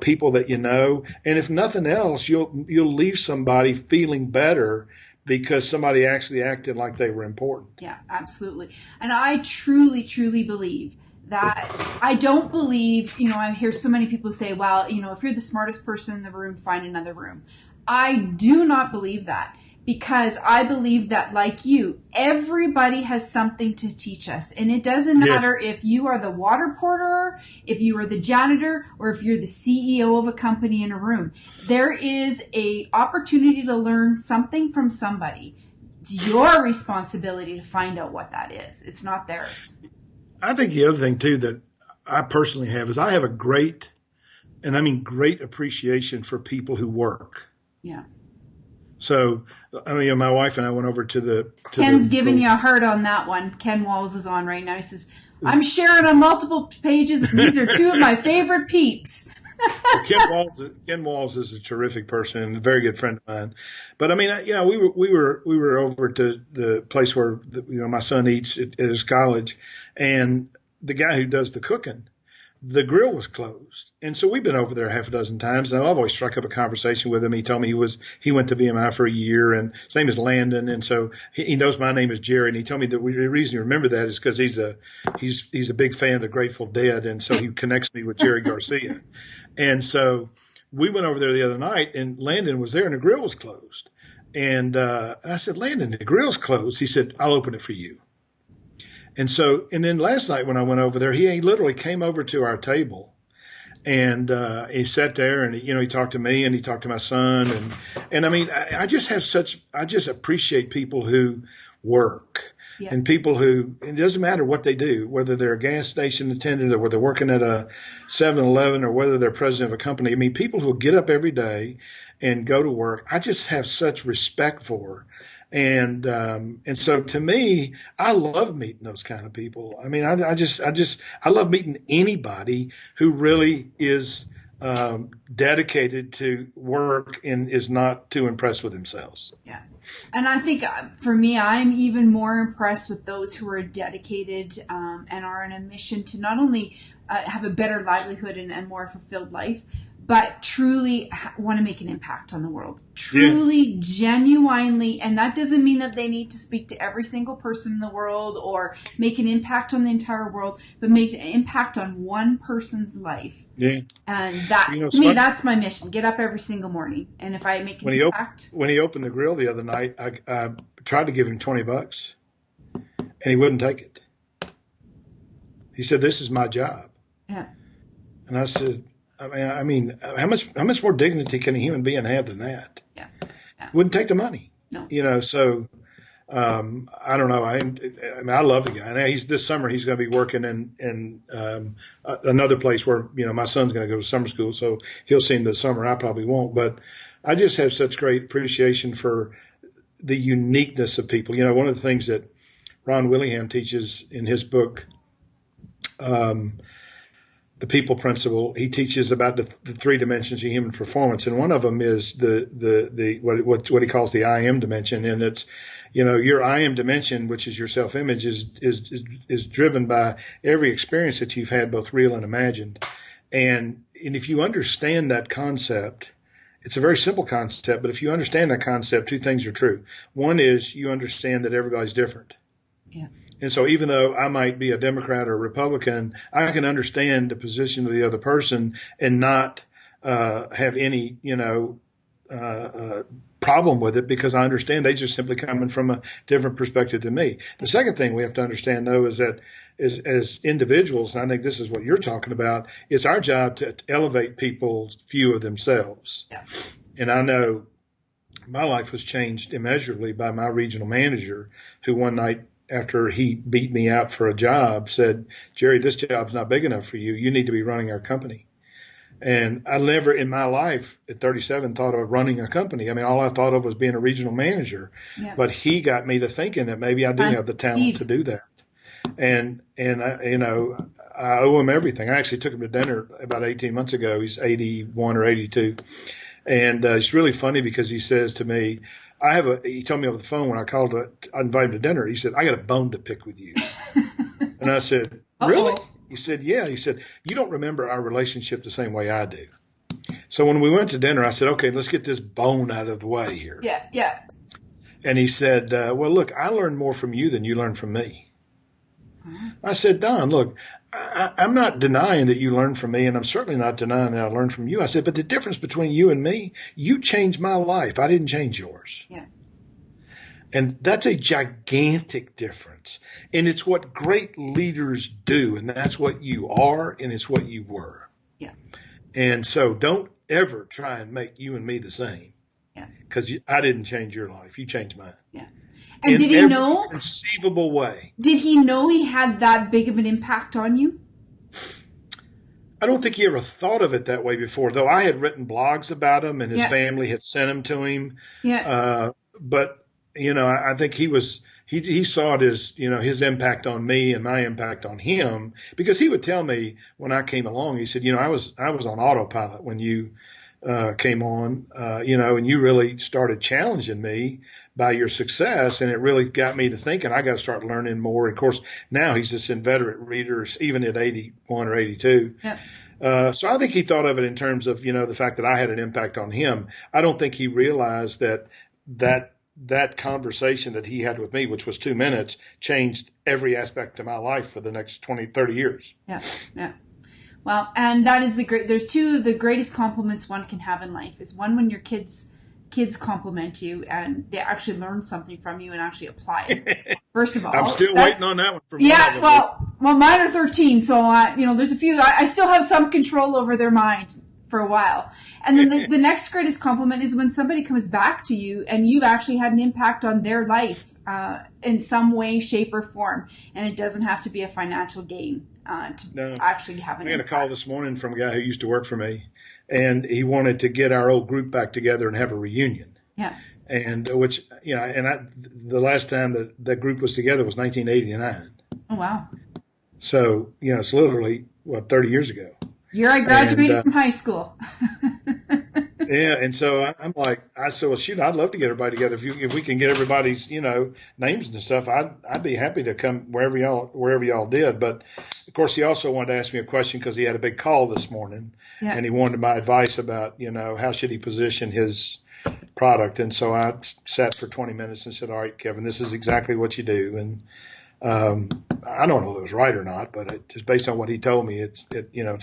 people that you know. And if nothing else, you'll leave somebody feeling better because somebody actually acted like they were important. Yeah, absolutely. And I truly, truly believe that. I don't believe, I hear so many people say, well, if you're the smartest person in the room, find another room. I do not believe that, because I believe that, like you, everybody has something to teach us. And it doesn't matter if you are the water porter, if you are the janitor, or if you're the CEO of a company in a room. There is a opportunity to learn something from somebody. It's your responsibility to find out what that is. It's not theirs. I think the other thing, too, that I personally have is I have a great, and I mean great, appreciation for people who work. Yeah. So, my wife and I went over to Ken's giving you a heart on that one. Ken Walls is on right now. He says, I'm sharing on multiple pages, and these are two of my favorite peeps. Ken Walls is a terrific person and a very good friend of mine. But we were over to the place where my son eats at his college, and the guy who does the cooking, the grill was closed. And so we've been over there half a dozen times. And I've always struck up a conversation with him. He told me he went to VMI for a year, and his name is Landon. And so he knows my name is Jerry. And he told me that the reason you remember that is because he's a big fan of the Grateful Dead. And so he connects me with Jerry Garcia. And so we went over there the other night, and Landon was there, and the grill was closed. And I said, Landon, the grill's closed. He said, I'll open it for you. And then last night when I went over there, he literally came over to our table, and he sat there, and he talked to me, and he talked to my son, and I just appreciate people who work. Yeah. And people who, it doesn't matter what they do, whether they're a gas station attendant or whether they're working at a 7-Eleven or whether they're president of a company. People who get up every day and go to work, I just have such respect for. And so to me, I love meeting those kind of people. I love meeting anybody who really is dedicated to work and is not too impressed with themselves. Yeah. And I think for me, I'm even more impressed with those who are dedicated and are on a mission to not only have a better livelihood and more fulfilled life, but truly want to make an impact on the world. Truly, genuinely, and that doesn't mean that they need to speak to every single person in the world or make an impact on the entire world, but make an impact on one person's life. Yeah. And that, to me, that's my mission. Get up every single morning. And if I make an impact. When he opened the grill the other night, I tried to give him $20, and he wouldn't take it. He said, "This is my job." Yeah. And I said, how much more dignity can a human being have than that? Yeah. Wouldn't take the money. No. So I don't know. I love the guy. And this summer he's going to be working in another place where my son's going to go to summer school, so he'll see him this summer. I probably won't, but I just have such great appreciation for the uniqueness of people. One of the things that Ron Willingham teaches in his book, The People Principle, he teaches about the three dimensions of human performance, and one of them is the what he calls the I am dimension, and it's your I am dimension, which is your self-image, is driven by every experience that you've had, both real and imagined, and if you understand that concept, it's a very simple concept, but if you understand that concept, two things are true. One is you understand that everybody's different. Yeah. And so even though I might be a Democrat or a Republican, I can understand the position of the other person and not have any, problem with it, because I understand they just simply coming from a different perspective than me. The second thing we have to understand, though, is that as individuals, and I think this is what you're talking about, it's our job to elevate people's view of themselves. Yeah. And I know my life was changed immeasurably by my regional manager, who one night, after he beat me out for a job, said, "Jerry, this job's not big enough for you. You need to be running our company." And I never in my life at 37 thought of running a company. All I thought of was being a regional manager. Yeah. But he got me to thinking that maybe I do have the talent to do that. And I owe him everything. I actually took him to dinner about 18 months ago. He's 81 or 82. And it's really funny because he says to me, he told me over the phone when I called I invited him to dinner. He said, I got a bone to pick with you. And I said, really? He said, yeah. He said, you don't remember our relationship the same way I do. So when we went to dinner, I said, okay, let's get this bone out of the way here. Yeah. And he said, well, look, I learned more from you than you learned from me. I said, Don, look, I'm not denying that you learned from me, and I'm certainly not denying that I learned from you. I said, but the difference between you and me, you changed my life. I didn't change yours. Yeah. And that's a gigantic difference. And it's what great leaders do, and that's what you are, and it's what you were. Yeah. And so don't ever try and make you and me the same. Yeah. Because I didn't change your life. You changed mine. Yeah. And did he know? In every conceivable way. Did he know he had that big of an impact on you? I don't think he ever thought of it that way before, though I had written blogs about him and his family had sent him to him. Yeah. But, I think he saw it as, his impact on me and my impact on him, because he would tell me when I came along, he said, I was on autopilot when you came on, and you really started challenging me by your success, and it really got me to thinking I got to start learning more. And of course, now he's this inveterate reader, even at 81 or 82. Yeah. So I think he thought of it in terms of, the fact that I had an impact on him. I don't think he realized that conversation that he had with me, which was 2 minutes, changed every aspect of my life for the next 20, 30 years. Yeah. Yeah. Well, and that is there's two of the greatest compliments one can have in life is one when your kids compliment you and they actually learn something from you and actually apply it. First of all, I'm still waiting on that one from yeah. Well, mine are 13, so there's a few. I still have some control over their mind for a while. And then the next greatest compliment is when somebody comes back to you and you've actually had an impact on their life in some way, shape, or form, and it doesn't have to be a financial gain to actually have an impact. I got a call this morning from a guy who used to work for me. And he wanted to get our old group back together and have a reunion. Yeah. And the last time that group was together was 1989. Oh, wow. So, it's literally, 30 years ago. Year I graduated from high school. Yeah. And so I said, well, shoot, I'd love to get everybody together. If we can get everybody's, names and stuff, I'd be happy to come wherever y'all did. But of course, he also wanted to ask me a question because he had a big call this morning. Yeah. And he wanted my advice about, how should he position his product. And so I sat for 20 minutes and said, all right, Kevin, this is exactly what you do. And I don't know if it was right or not, but just based on what he told me, it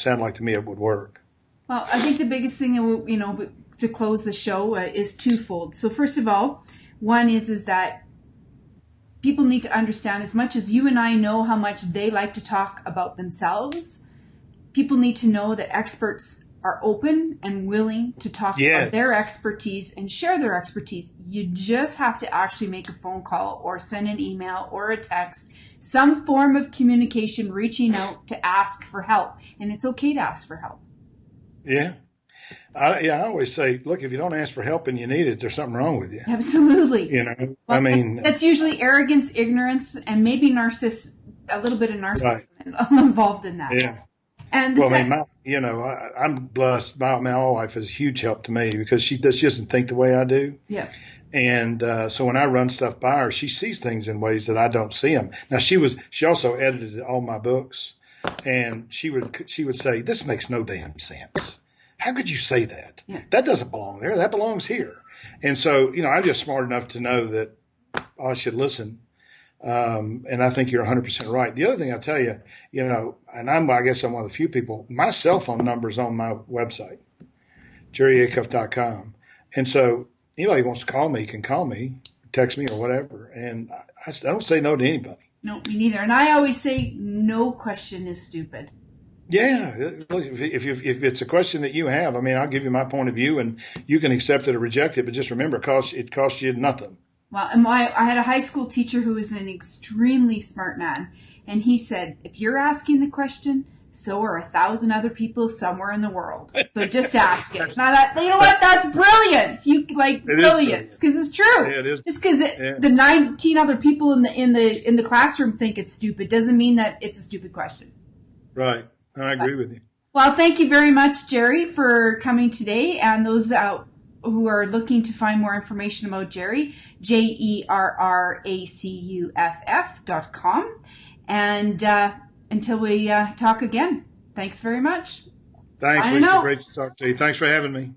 sounded like to me it would work. Well, I think the biggest thing that to close the show is twofold. So first of all, one is that people need to understand, as much as you and I know how much they like to talk about themselves, people need to know that experts are open and willing to talk about their expertise and share their expertise. You just have to actually make a phone call or send an email or a text, some form of communication, reaching out to ask for help. And it's okay to ask for help. Yeah. I always say, look, if you don't ask for help and you need it, there's something wrong with you. Absolutely. Well, that's usually arrogance, ignorance, and maybe a little bit of narcissism involved in that. Yeah. And I'm blessed. My wife is a huge help to me because she doesn't think the way I do. Yeah. And so when I run stuff by her, she sees things in ways that I don't see them. Now she also edited all my books, and she would say, "This makes no damn sense. How could you say that? Yeah. That doesn't belong there. That belongs here." And so I'm just smart enough to know that I should listen. And I think you're 100% right. The other thing I'll tell you, and I guess I'm one of the few people, my cell phone number is on my website, jerryacuff.com. And so anybody who wants to call me can call me, text me or whatever. And I don't say no to anybody. No, me neither. And I always say no question is stupid. Yeah. If it's a question that you have, I'll give you my point of view and you can accept it or reject it. But just remember, it costs you nothing. Well, and I had a high school teacher who was an extremely smart man. And he said, if you're asking the question, so are 1,000 other people somewhere in the world. So just ask it. Now that, you know what? That's brilliance. You like brilliance because it's true. Yeah, it is. Just because the 19 other people in the classroom think it's stupid doesn't mean that it's a stupid question. Right. I agree with you. Well, thank you very much, Jerry, for coming today. And those who are looking to find more information about Jerry, JERRACUFF.com. And until we talk again, thanks very much. Thanks, Lisa. Great to talk to you. Thanks for having me.